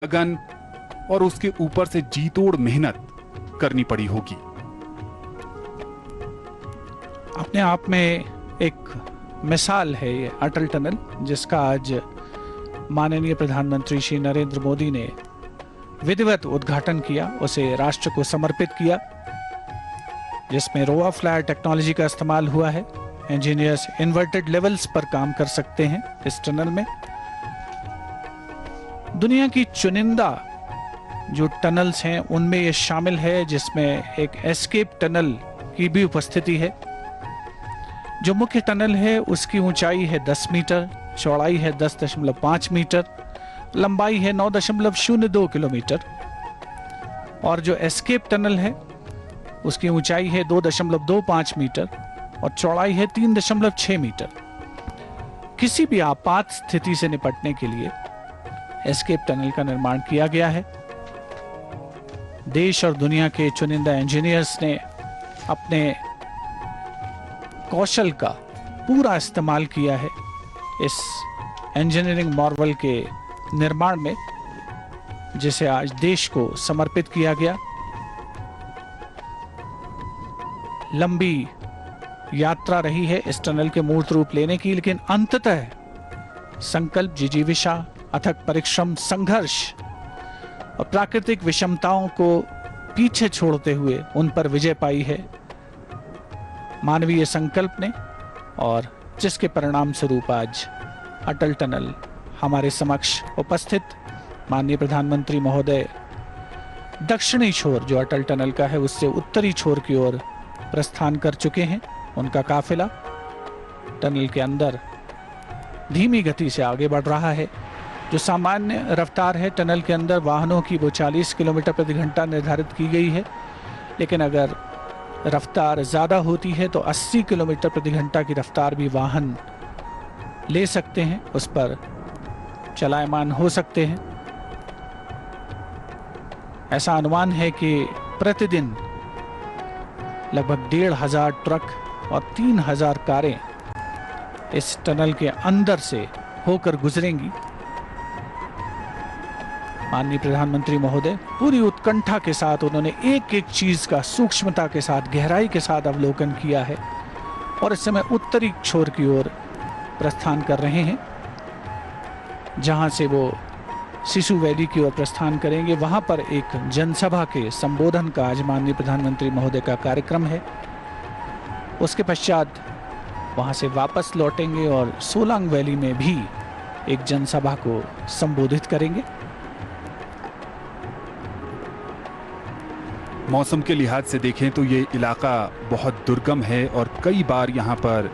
लगन और उसके ऊपर से जी तोड़ मेहनत करनी पड़ी होगी। अपने आप में एक मिसाल है ये अटल टनल, जिसका आज माननीय प्रधानमंत्री श्री नरेंद्र मोदी ने विधिवत उद्घाटन किया, उसे राष्ट्र को समर्पित किया, जिसमें रोआ फ्लायर टेक्नोलॉजी का इस्तेमाल हुआ है। इंजीनियर्स इन्वर्टेड लेवल्स पर काम कर सकते हैं इस टनल में। दुनिया की चुनिंदा जो टनल्स हैं उनमें ये शामिल है, जिसमें एक एस्केप टनल की भी उपस्थिति है। जो मुख्य टनल है उसकी ऊंचाई है 10 मीटर, चौड़ाई है 10.5 मीटर, लंबाई है 9.02 किलोमीटर, और जो एस्केप टनल है उसकी ऊंचाई है 2.25 मीटर और चौड़ाई है 3.6 मीटर। किसी भी आपात स्थिति से निपटने के लिए एस्केप टनल का निर्माण किया गया है। देश और दुनिया के चुनिंदा इंजीनियर्स ने अपने कौशल का पूरा इस्तेमाल किया है इस इंजीनियरिंग मार्वल के निर्माण में, जिसे आज देश को समर्पित किया गया। लंबी यात्रा रही है इस टनल के मूर्त रूप लेने की, लेकिन अंततः संकल्प, जिजीविषा, अथक परिश्रम, संघर्ष और प्राकृतिक विषमताओं को पीछे छोड़ते हुए उन पर विजय पाई है मानवीय संकल्प ने, और जिसके परिणाम स्वरूप आज अटल टनल हमारे समक्ष उपस्थित। माननीय प्रधानमंत्री महोदय दक्षिणी छोर जो अटल टनल का है उससे उत्तरी छोर की ओर प्रस्थान कर चुके हैं। उनका काफिला टनल के अंदर धीमी गति से आगे बढ़ रहा है। जो सामान्य रफ्तार है टनल के अंदर वाहनों की वो 40 किलोमीटर प्रति घंटा निर्धारित की गई है, लेकिन अगर रफ्तार ज़्यादा होती है तो 80 किलोमीटर प्रति घंटा की रफ्तार भी वाहन ले सकते हैं, उस पर चलायमान हो सकते हैं। ऐसा अनुमान है कि प्रतिदिन लगभग 1,500 ट्रक और 3,000 कारें इस टनल के अंदर से होकर गुजरेंगी। माननीय प्रधानमंत्री महोदय पूरी उत्कंठा के साथ उन्होंने एक एक चीज का सूक्ष्मता के साथ, गहराई के साथ अवलोकन किया है, और इस समय उत्तरी छोर की ओर प्रस्थान कर रहे हैं, जहां से वो सिसु वैली की ओर प्रस्थान करेंगे। वहां पर एक जनसभा के संबोधन का आज माननीय प्रधानमंत्री महोदय का कार्यक्रम है। उसके पश्चात वहां से वापस लौटेंगे और सोलांग वैली में भी एक जनसभा को संबोधित करेंगे। मौसम के लिहाज से देखें तो ये इलाका बहुत दुर्गम है और कई बार यहाँ पर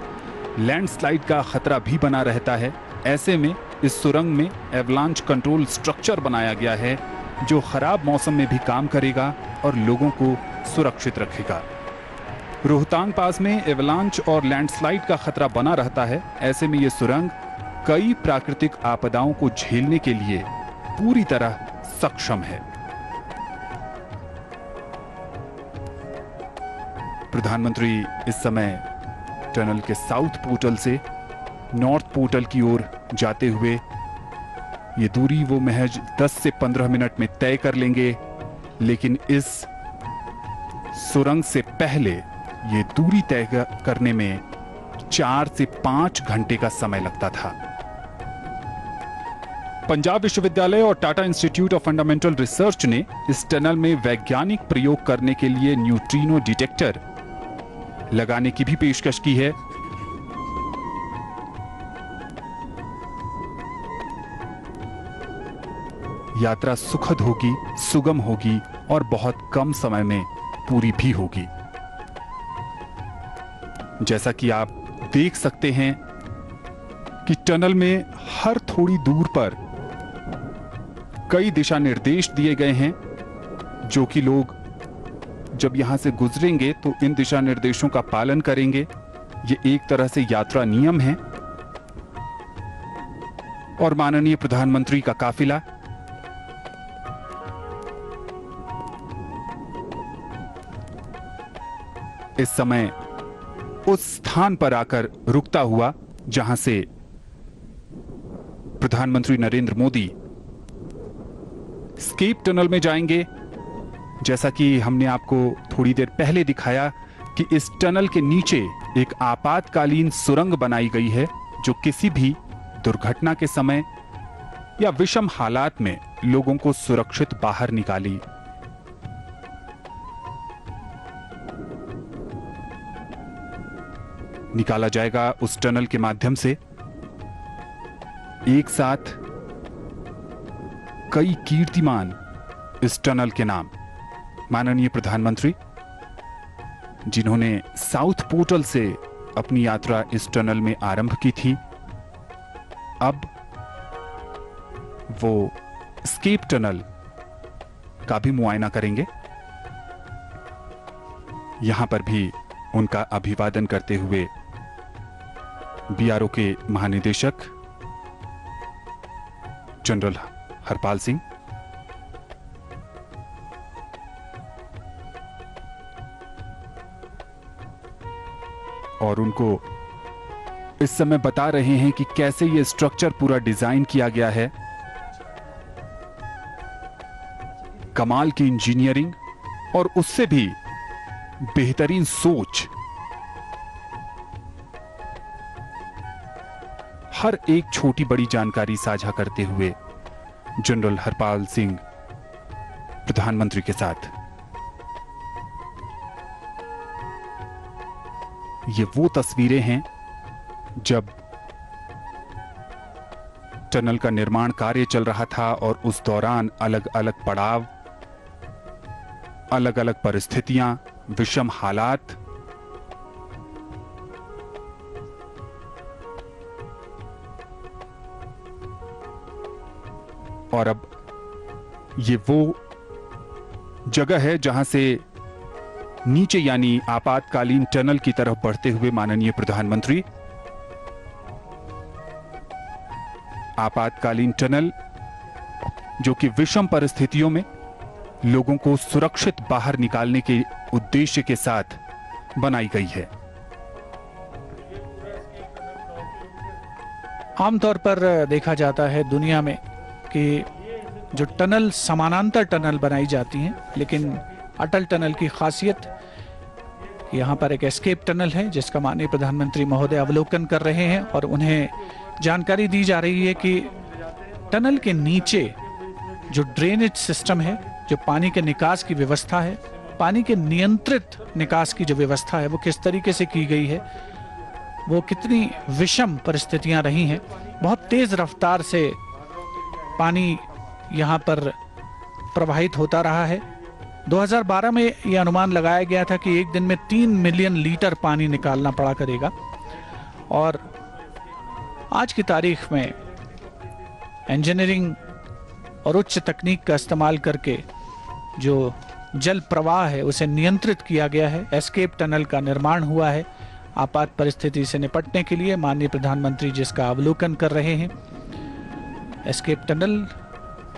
लैंडस्लाइड का खतरा भी बना रहता है। ऐसे में इस सुरंग में एवलांच कंट्रोल स्ट्रक्चर बनाया गया है जो खराब मौसम में भी काम करेगा और लोगों को सुरक्षित रखेगा। रोहतांग पास में एवलांच और लैंडस्लाइड का खतरा बना रहता है। ऐसे में ये सुरंग कई प्राकृतिक आपदाओं को झेलने के लिए पूरी तरह सक्षम है। प्रधानमंत्री इस समय टनल के साउथ पोर्टल से नॉर्थ पोर्टल की ओर जाते हुए ये दूरी वो महज 10 से 15 मिनट में तय कर लेंगे, लेकिन इस सुरंग से पहले ये दूरी तय करने में 4 से 5 घंटे का समय लगता था। पंजाब विश्वविद्यालय और Tata institute of fundamental research ने इस टनल में वैज्ञानिक प्रयोग करने के लिए न्यूट्रिनो डिटेक्टर लगाने की भी पेशकश की है। यात्रा सुखद होगी, सुगम होगी और बहुत कम समय में पूरी भी होगी। जैसा कि आप देख सकते हैं कि टनल में हर थोड़ी दूर पर कई दिशा निर्देश दिए गए हैं, जो कि लोग जब यहां से गुजरेंगे तो इन दिशा निर्देशों का पालन करेंगे। ये एक तरह से यात्रा नियम है। और माननीय प्रधानमंत्री का काफिला इस समय उस स्थान पर आकर रुकता हुआ जहां से प्रधानमंत्री नरेंद्र मोदी स्केप टनल में जाएंगे। जैसा कि हमने आपको थोड़ी देर पहले दिखाया कि इस टनल के नीचे एक आपातकालीन सुरंग बनाई गई है जो किसी भी दुर्घटना के समय या विषम हालात में लोगों को सुरक्षित बाहर निकाला जाएगा। उस टनल के माध्यम से एक साथ कई कीर्तिमान इस टनल के नाम। माननीय प्रधानमंत्री जिन्होंने साउथ पोर्टल से अपनी यात्रा इस टनल में आरंभ की थी, अब वो स्केप टनल का भी मुआयना करेंगे। यहां पर भी उनका अभिवादन करते हुए बीआरओ के महानिदेशक जनरल हरपाल सिंह, और उनको इस समय बता रहे हैं कि कैसे ये स्ट्रक्चर पूरा डिजाइन किया गया है। कमाल की इंजीनियरिंग और उससे भी बेहतरीन सोच। हर एक छोटी बड़ी जानकारी साझा करते हुए जनरल हरपाल सिंह प्रधानमंत्री के साथ। ये वो तस्वीरें हैं जब टनल का निर्माण कार्य चल रहा था और उस दौरान अलग अलग पड़ाव, अलग अलग परिस्थितियां, विषम हालात, और अब ये वो जगह है जहां से नीचे यानी आपातकालीन टनल की तरफ बढ़ते हुए माननीय प्रधानमंत्री आपातकालीन टनल जो कि विषम परिस्थितियों में लोगों को सुरक्षित बाहर निकालने के उद्देश्य के साथ बनाई गई है। आमतौर पर देखा जाता है दुनिया में कि जो टनल समानांतर टनल बनाई जाती हैं, लेकिन अटल टनल की खासियत यहाँ पर एक एस्केप टनल है जिसका माननीय प्रधानमंत्री महोदय अवलोकन कर रहे हैं और उन्हें जानकारी दी जा रही है कि टनल के नीचे जो ड्रेनेज सिस्टम है, जो पानी के निकास की व्यवस्था है, पानी के नियंत्रित निकास की जो व्यवस्था है वो किस तरीके से की गई है, वो कितनी विषम परिस्थितियां रही हैं। बहुत तेज रफ्तार से पानी यहाँ पर प्रवाहित होता रहा है। 2012 में यह अनुमान लगाया गया था कि एक दिन में 3 मिलियन लीटर पानी निकालना पड़ा करेगा, और आज की तारीख में इंजीनियरिंग और उच्च तकनीक का इस्तेमाल करके जो जल प्रवाह है उसे नियंत्रित किया गया है। एस्केप टनल का निर्माण हुआ है आपात परिस्थिति से निपटने के लिए। माननीय प्रधानमंत्री जिसका अवलोकन कर रहे हैं। एस्केप टनल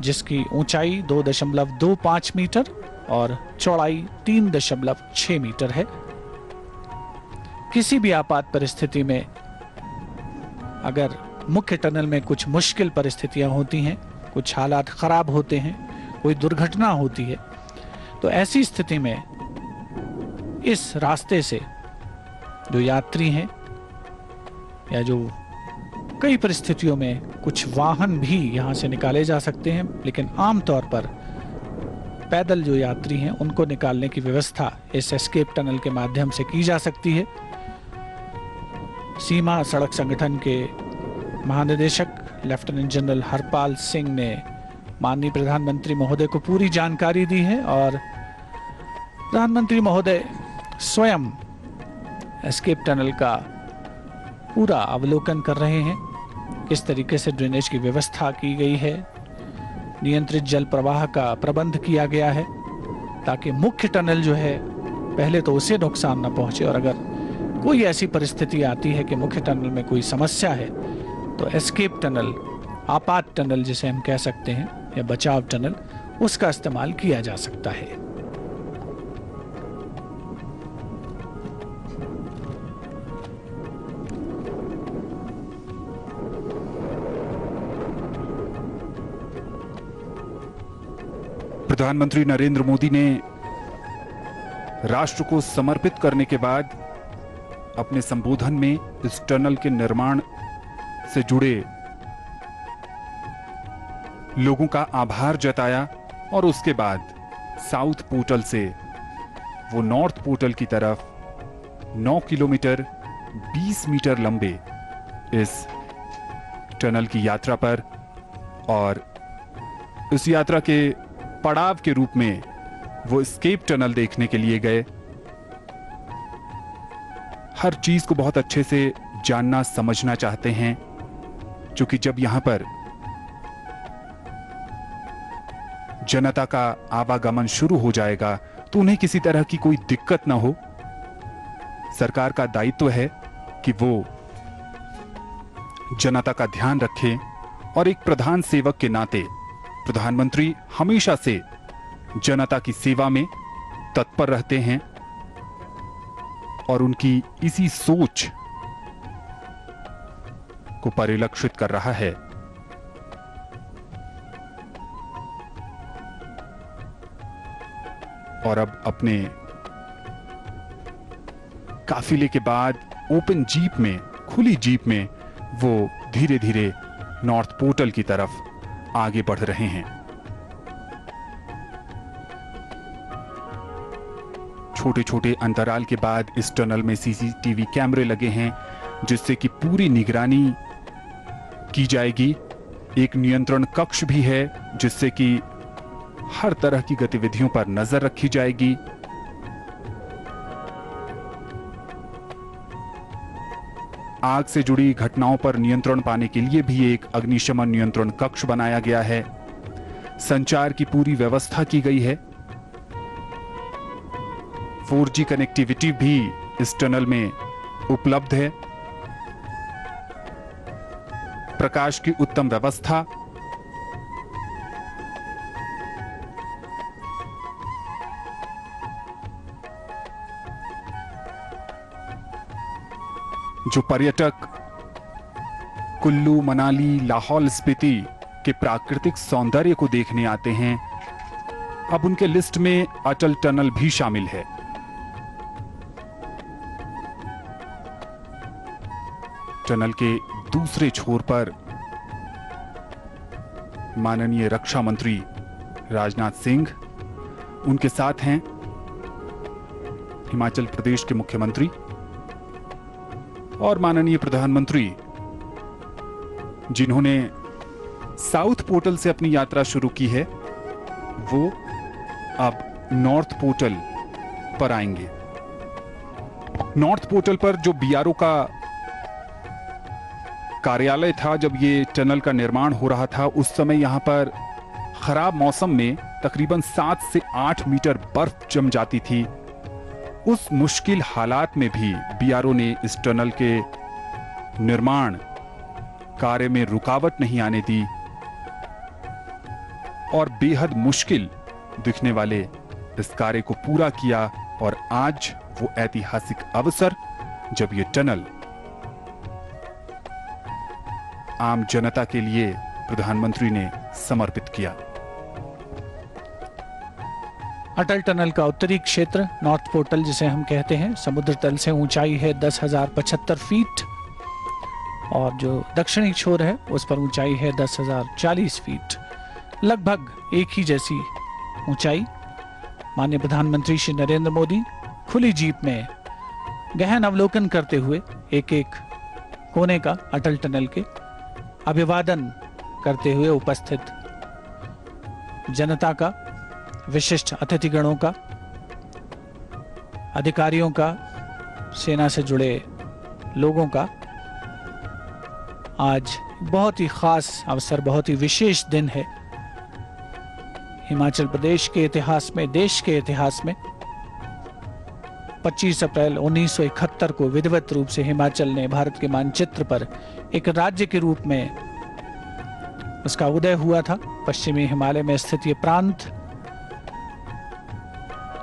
जिसकी ऊंचाई 2.25 मीटर और चौड़ाई 3.6 मीटर है। किसी भी आपात परिस्थिति में अगर मुख्य टनल में कुछ मुश्किल परिस्थितियां होती हैं, कुछ हालात खराब होते हैं, कोई दुर्घटना होती है, तो ऐसी स्थिति में इस रास्ते से जो यात्री हैं या जो कई परिस्थितियों में कुछ वाहन भी यहां से निकाले जा सकते हैं, लेकिन आमतौर पर पैदल जो यात्री हैं उनको निकालने की व्यवस्था इस एस्केप टनल के माध्यम से की जा सकती है। सीमा सड़क संगठन के महानिदेशक लेफ्टिनेंट जनरल हरपाल सिंह ने माननीय प्रधानमंत्री महोदय को पूरी जानकारी दी है और प्रधानमंत्री महोदय स्वयं एस्केप टनल का पूरा अवलोकन कर रहे हैं। किस तरीके से ड्रेनेज की व्यवस्था की गई है, नियंत्रित जल प्रवाह का प्रबंध किया गया है ताकि मुख्य टनल जो है पहले तो उसे नुकसान न पहुंचे, और अगर कोई ऐसी परिस्थिति आती है कि मुख्य टनल में कोई समस्या है तो एस्केप टनल, आपात टनल जिसे हम कह सकते हैं, या बचाव टनल, उसका इस्तेमाल किया जा सकता है। प्रधानमंत्री नरेंद्र मोदी ने राष्ट्र को समर्पित करने के बाद अपने संबोधन में इस टनल के निर्माण से जुड़े लोगों का आभार जताया और उसके बाद साउथ पोर्टल से वो नॉर्थ पोर्टल की तरफ 9 किलोमीटर 20 मीटर लंबे इस टनल की यात्रा पर और इस यात्रा के पड़ाव के रूप में वो एस्केप टनल देखने के लिए गए। हर चीज को बहुत अच्छे से जानना समझना चाहते हैं, क्योंकि जब यहां पर जनता का आवागमन शुरू हो जाएगा तो उन्हें किसी तरह की कोई दिक्कत ना हो। सरकार का दायित्व है कि वो जनता का ध्यान रखें और एक प्रधान सेवक के नाते प्रधानमंत्री हमेशा से जनता की सेवा में तत्पर रहते हैं और उनकी इसी सोच को परिलक्षित कर रहा है। और अब अपने काफिले के बाद ओपन जीप में, खुली जीप में वो धीरे धीरे नॉर्थ पोर्टल की तरफ आगे बढ़ रहे हैं। छोटे छोटे अंतराल के बाद इस टनल में सीसीटीवी कैमरे लगे हैं, जिससे कि पूरी निगरानी की जाएगी। एक नियंत्रण कक्ष भी है, जिससे कि हर तरह की गतिविधियों पर नजर रखी जाएगी। आग से जुड़ी घटनाओं पर नियंत्रण पाने के लिए भी एक अग्निशमन नियंत्रण कक्ष बनाया गया है। संचार की पूरी व्यवस्था की गई है। 4G कनेक्टिविटी भी इस टनल में उपलब्ध है। प्रकाश की उत्तम व्यवस्था, जो पर्यटक कुल्लू, मनाली, लाहौल स्पीति के प्राकृतिक सौंदर्य को देखने आते हैं, अब उनके लिस्ट में अटल टनल भी शामिल है। टनल के दूसरे छोर पर माननीय रक्षा मंत्री राजनाथ सिंह, उनके साथ हैं हिमाचल प्रदेश के मुख्यमंत्री और माननीय प्रधानमंत्री, जिन्होंने साउथ पोर्टल से अपनी यात्रा शुरू की है, वो अब नॉर्थ पोर्टल पर आएंगे। नॉर्थ पोर्टल पर जो बीआरओ का कार्यालय था, जब ये टनल का निर्माण हो रहा था, उस समय यहां पर खराब मौसम में तकरीबन 7 से 8 मीटर बर्फ जम जाती थी। उस मुश्किल हालात में भी बीआरओ ने इस टनल के निर्माण कार्य में रुकावट नहीं आने दी और बेहद मुश्किल दिखने वाले इस कार्य को पूरा किया। और आज वो ऐतिहासिक अवसर, जब ये टनल आम जनता के लिए प्रधानमंत्री ने समर्पित किया। अटल टनल का उत्तरी क्षेत्र, नॉर्थ पोर्टल जिसे हम कहते हैं, समुद्र तल से ऊंचाई है 10,075 फीट और जो दक्षिणी छोर है उस पर ऊंचाई है 10,040 फीट, लगभग एक ही जैसी ऊंचाई। माननीय प्रधानमंत्री श्री नरेंद्र मोदी खुली जीप में गहन अवलोकन करते हुए एक एक कोने का अटल टनल के अभिवादन करते हुए उपस्थित जनता का, विशिष्ट अतिथिगणों का, अधिकारियों का, सेना से जुड़े लोगों का आज बहुत ही खास अवसर, बहुत ही विशेष दिन है हिमाचल प्रदेश के इतिहास में, देश के इतिहास में। 25 अप्रैल 1971 को विधिवत रूप से हिमाचल ने भारत के मानचित्र पर एक राज्य के रूप में उसका उदय हुआ था। पश्चिमी हिमालय में स्थित ये प्रांत,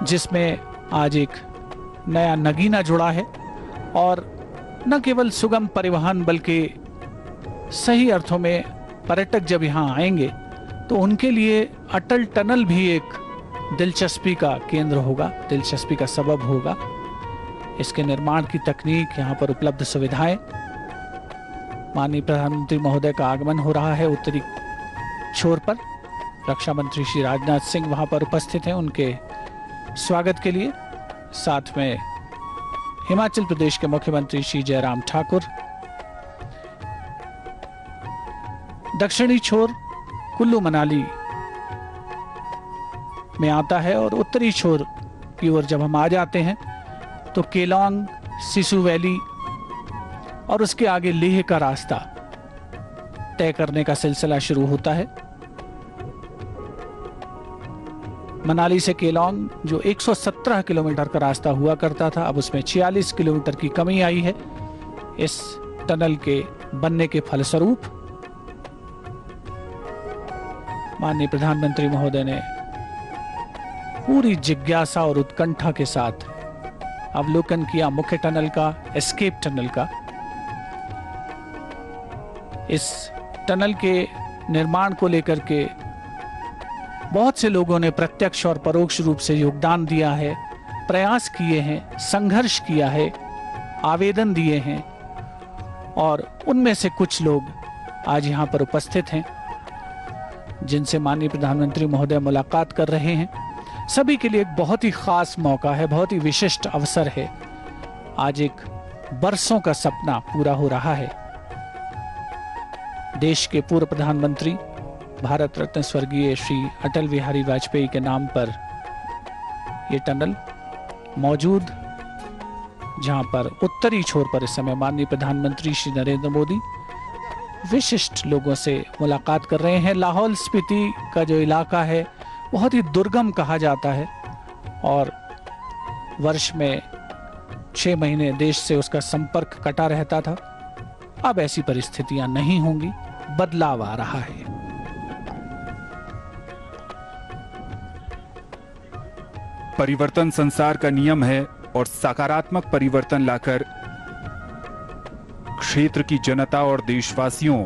जिसमें आज एक नया नगीना जुड़ा है और न केवल सुगम परिवहन बल्कि सही अर्थों में पर्यटक जब यहाँ आएंगे तो उनके लिए अटल टनल भी एक दिलचस्पी का केंद्र होगा, दिलचस्पी का सबब होगा। इसके निर्माण की तकनीक, यहाँ पर उपलब्ध सुविधाएं। माननीय प्रधानमंत्री महोदय का आगमन हो रहा है उत्तरी छोर पर। रक्षा मंत्री श्री राजनाथ सिंह वहां पर उपस्थित हैं उनके स्वागत के लिए। साथ में हिमाचल प्रदेश के मुख्यमंत्री श्री जयराम ठाकुर। दक्षिणी छोर कुल्लू मनाली में आता है और उत्तरी छोर की ओर जब हम आ जाते हैं तो केलोंग, सिसु वैली और उसके आगे लेह का रास्ता तय करने का सिलसिला शुरू होता है। मनाली से केलोंग जो 117 किलोमीटर का रास्ता हुआ करता था, अब उसमें 46 किलोमीटर की कमी आई है इस टनल के बनने के फलस्वरूप। माननीय प्रधानमंत्री महोदय ने पूरी जिज्ञासा और उत्कंठा के साथ अवलोकन किया मुख्य टनल का, एस्केप टनल का। इस टनल के निर्माण को लेकर के बहुत से लोगों ने प्रत्यक्ष और परोक्ष रूप से योगदान दिया है, प्रयास किए हैं, संघर्ष किया है, आवेदन दिए हैं और उनमें से कुछ लोग आज यहाँ पर उपस्थित हैं जिनसे माननीय प्रधानमंत्री महोदय मुलाकात कर रहे हैं। सभी के लिए एक बहुत ही खास मौका है, बहुत ही विशिष्ट अवसर है। आज एक बरसों का सपना पूरा हो रहा है। देश के पूर्व प्रधानमंत्री भारत रत्न स्वर्गीय श्री अटल बिहारी वाजपेयी के नाम पर यह टनल मौजूद, जहां पर उत्तरी छोर पर इस समय माननीय प्रधानमंत्री श्री नरेंद्र मोदी विशिष्ट लोगों से मुलाकात कर रहे हैं। लाहौल स्पीति का जो इलाका है बहुत ही दुर्गम कहा जाता है और वर्ष में 6 महीने देश से उसका संपर्क कटा रहता था। अब ऐसी परिस्थितियां नहीं होंगी, बदलाव आ रहा है। परिवर्तन संसार का नियम है और सकारात्मक परिवर्तन लाकर क्षेत्र की जनता और देशवासियों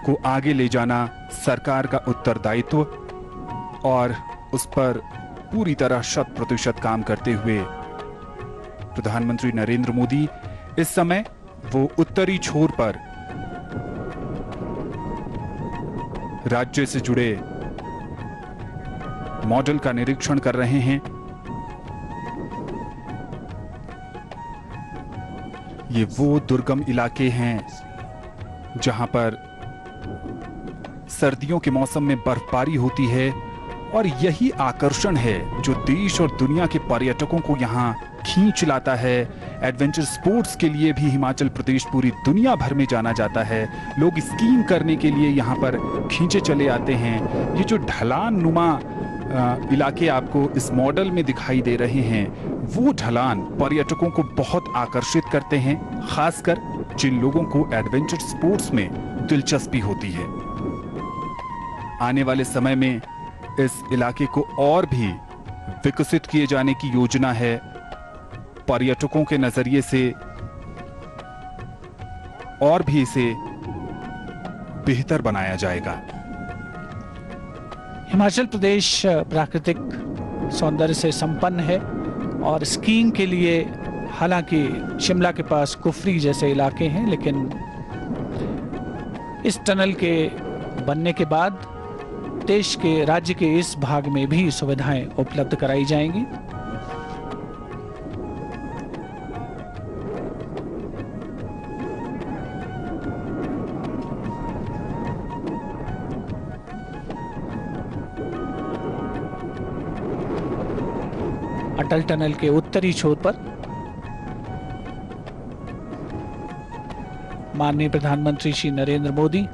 को आगे ले जाना सरकार का उत्तरदायित्व और उस पर पूरी तरह 100% काम करते हुए प्रधानमंत्री नरेंद्र मोदी इस समय वो उत्तरी छोर पर राज्य से जुड़े मॉडल का निरीक्षण कर रहे हैं। ये वो दुर्गम इलाके हैं जहां पर सर्दियों के मौसम में बर्फबारी होती है और यही आकर्षण है जो देश और दुनिया के पर्यटकों को यहां खींच लाता है। एडवेंचर स्पोर्ट्स के लिए भी हिमाचल प्रदेश पूरी दुनिया भर में जाना जाता है। लोग स्कीइंग करने के लिए यहां पर खींचे चले आते हैं। ये जो ढलान नुमा इलाके आपको इस मॉडल में दिखाई दे रहे हैं, वो ढलान पर्यटकों को बहुत आकर्षित करते हैं, खासकर जिन लोगों को एडवेंचर स्पोर्ट्स में दिलचस्पी होती है। आने वाले समय में इस इलाके को और भी विकसित किए जाने की योजना है। पर्यटकों के नजरिए से और भी इसे बेहतर बनाया जाएगा। हिमाचल प्रदेश प्राकृतिक सौंदर्य से संपन्न है और स्कीइंग के लिए हालांकि शिमला के पास कुफरी जैसे इलाके हैं, लेकिन इस टनल के बनने के बाद देश के राज्य के इस भाग में भी सुविधाएं उपलब्ध कराई जाएंगी। अटल टनल के उत्तरी छोर पर माननीय प्रधानमंत्री श्री नरेंद्र मोदी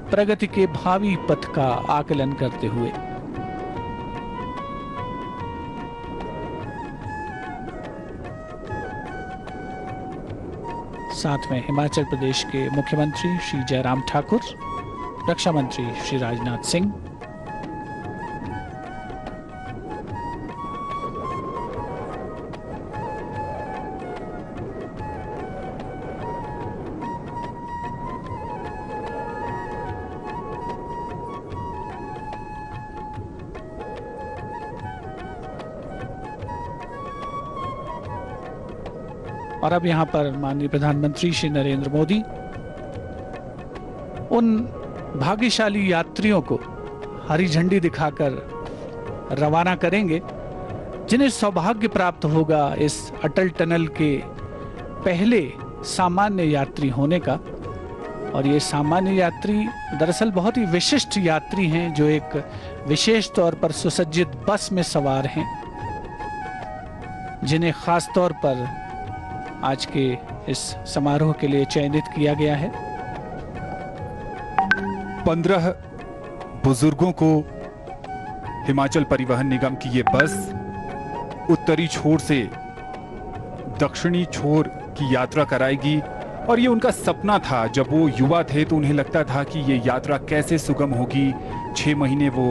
प्रगति के भावी पथ का आकलन करते हुए साथ में हिमाचल प्रदेश के मुख्यमंत्री श्री जयराम ठाकुर, रक्षा मंत्री श्री राजनाथ सिंह, और अब यहाँ पर माननीय प्रधानमंत्री श्री नरेंद्र मोदी उन भाग्यशाली यात्रियों को हरी झंडी दिखाकर रवाना करेंगे जिन्हें सौभाग्य प्राप्त होगा इस अटल टनल के पहले सामान्य यात्री होने का। और ये सामान्य यात्री दरअसल बहुत ही विशिष्ट यात्री हैं जो एक विशेष तौर पर सुसज्जित बस में सवार हैं, जिन्हें खास तौर पर आज के इस समारोह के लिए चयनित किया गया है। 15 बुजुर्गों को हिमाचल परिवहन निगम की ये बस उत्तरी छोर से दक्षिणी छोर की यात्रा कराएगी। और ये उनका सपना था। जब वो युवा थे तो उन्हें लगता था कि ये यात्रा कैसे सुगम होगी। 6 महीने वो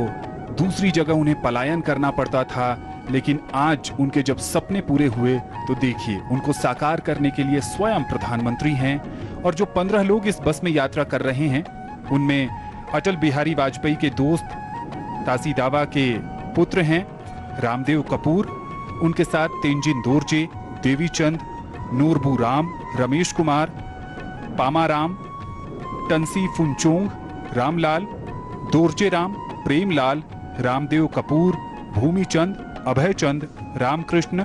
दूसरी जगह उन्हें पलायन करना पड़ता था, लेकिन आज उनके जब सपने पूरे हुए तो देखिए उनको साकार करने के लिए स्वयं प्रधानमंत्री हैं। और जो 15 लोग इस बस में यात्रा कर रहे हैं उनमें अटल बिहारी वाजपेयी के दोस्त तासी दावा के पुत्र हैं रामदेव कपूर, उनके साथ तेंजिन दोरजे, देवीचंद, नूरबू राम, रमेश कुमार, पामाराम, टंसी फुनचोंग, रामलाल, दोरजे राम, प्रेमलाल, रामदेव कपूर, भूमिचंद, अभयचंद, रामकृष्ण,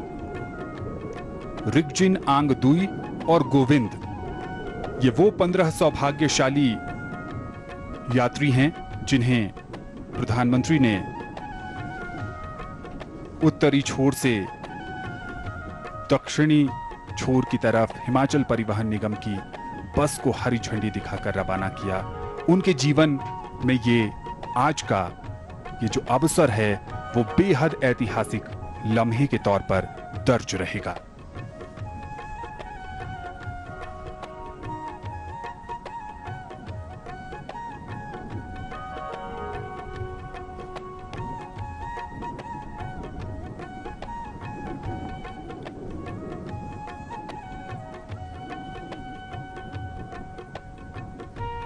रिगजिन आंगदुई और गोविंद। ये वो 15 सौभाग्यशाली यात्री हैं जिन्हें प्रधानमंत्री ने उत्तरी छोर से दक्षिणी छोर की तरफ हिमाचल परिवहन निगम की बस को हरी झंडी दिखाकर रवाना किया। उनके जीवन में ये आज का ये जो अवसर है वो बेहद ऐतिहासिक लम्हे के तौर पर दर्ज रहेगा।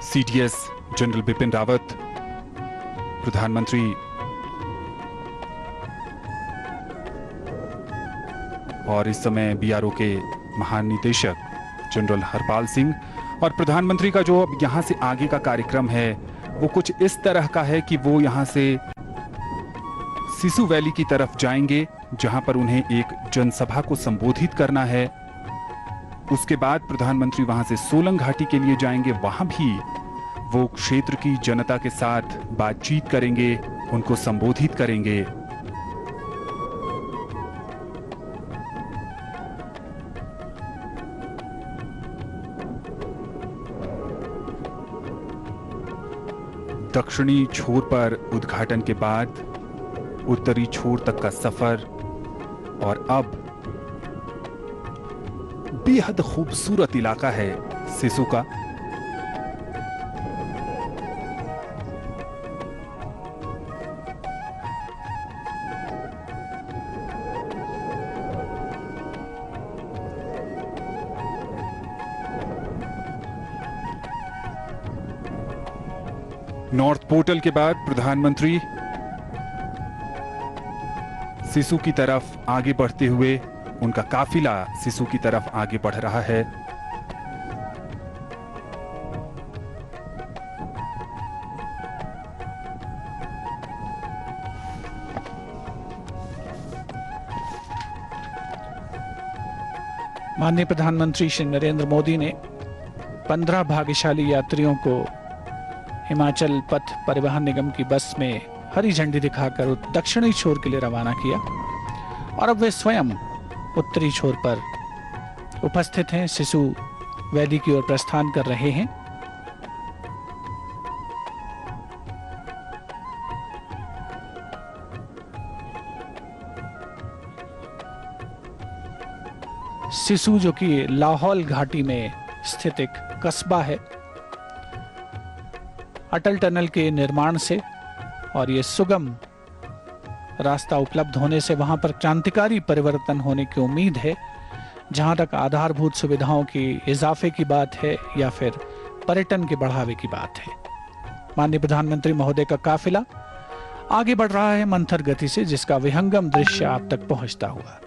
सीडीएस जनरल बिपिन रावत, प्रधानमंत्री और इस समय बीआरओ के महानिदेशक जनरल हरपाल सिंह। और प्रधानमंत्री का जो अब यहाँ से आगे का कार्यक्रम है वो कुछ इस तरह का है कि वो यहाँ से सिसु वैली की तरफ जाएंगे जहां पर उन्हें एक जनसभा को संबोधित करना है। उसके बाद प्रधानमंत्री वहां से सोलंग घाटी के लिए जाएंगे, वहां भी वो क्षेत्र की जनता के साथ बातचीत करेंगे, उनको संबोधित करेंगे। दक्षिणी छोर पर उद्घाटन के बाद उत्तरी छोर तक का सफर, और अब बेहद खूबसूरत इलाका है सिसु का। नॉर्थ पोर्टल के बाद प्रधानमंत्री सिसु की तरफ आगे बढ़ते हुए, उनका काफिला सिसु की तरफ आगे बढ़ रहा है। माननीय प्रधानमंत्री श्री नरेंद्र मोदी ने 15 भाग्यशाली यात्रियों को हिमाचल पथ परिवहन निगम की बस में हरी झंडी दिखाकर दक्षिणी छोर के लिए रवाना किया और अब वे स्वयं उत्तरी छोर पर उपस्थित हैं, सिसु वैली की ओर प्रस्थान कर रहे हैं। सिसु जो कि लाहौल घाटी में स्थित एक कस्बा है, अटल टनल के निर्माण से और ये सुगम रास्ता उपलब्ध होने से वहां पर क्रांतिकारी परिवर्तन होने की उम्मीद है। जहां तक आधारभूत सुविधाओं की इजाफे की बात है या फिर पर्यटन के बढ़ावे की बात है, माननीय प्रधानमंत्री महोदय का काफिला आगे बढ़ रहा है मंथर गति से, जिसका विहंगम दृश्य आप तक पहुंचता हुआ।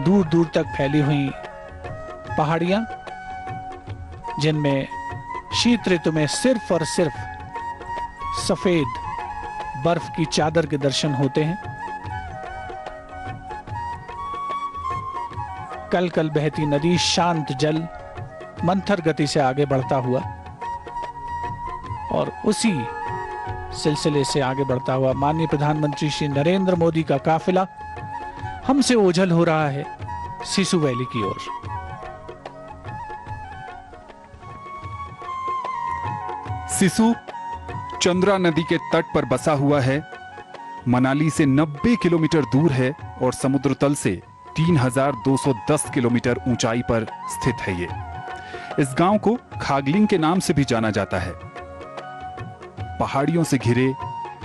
दूर दूर तक फैली हुई पहाड़ियां, जिनमें शीत ऋतु में सिर्फ और सिर्फ सफेद बर्फ की चादर के दर्शन होते हैं। कल कल बहती नदी, शांत जल मंथर गति से आगे बढ़ता हुआ, और उसी सिलसिले से आगे बढ़ता हुआ माननीय प्रधानमंत्री श्री नरेंद्र मोदी का काफिला हमसे ओझल हो रहा है सिसु वैली की ओर। सिसु चंद्रा नदी के तट पर बसा हुआ है, मनाली से 90 किलोमीटर दूर है और समुद्र तल से 3210 किलोमीटर ऊंचाई पर स्थित है। ये इस गांव को खागलिंग के नाम से भी जाना जाता है। पहाड़ियों से घिरे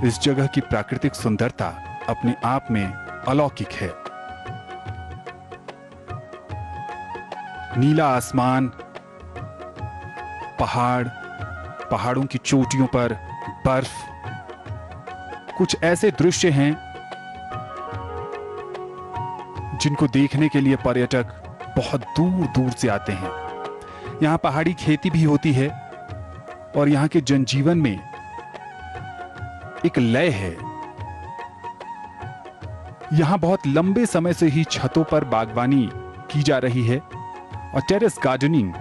इस जगह की प्राकृतिक सुंदरता अपने आप में अलौकिक है। नीला आसमान, पहाड़, पहाड़ों की चोटियों पर बर्फ, कुछ ऐसे दृश्य हैं जिनको देखने के लिए पर्यटक बहुत दूर दूर से आते हैं। यहाँ पहाड़ी खेती भी होती है और यहाँ के जनजीवन में एक लय है। यहाँ बहुत लंबे समय से ही छतों पर बागवानी की जा रही है और टेरेस गार्डनिंग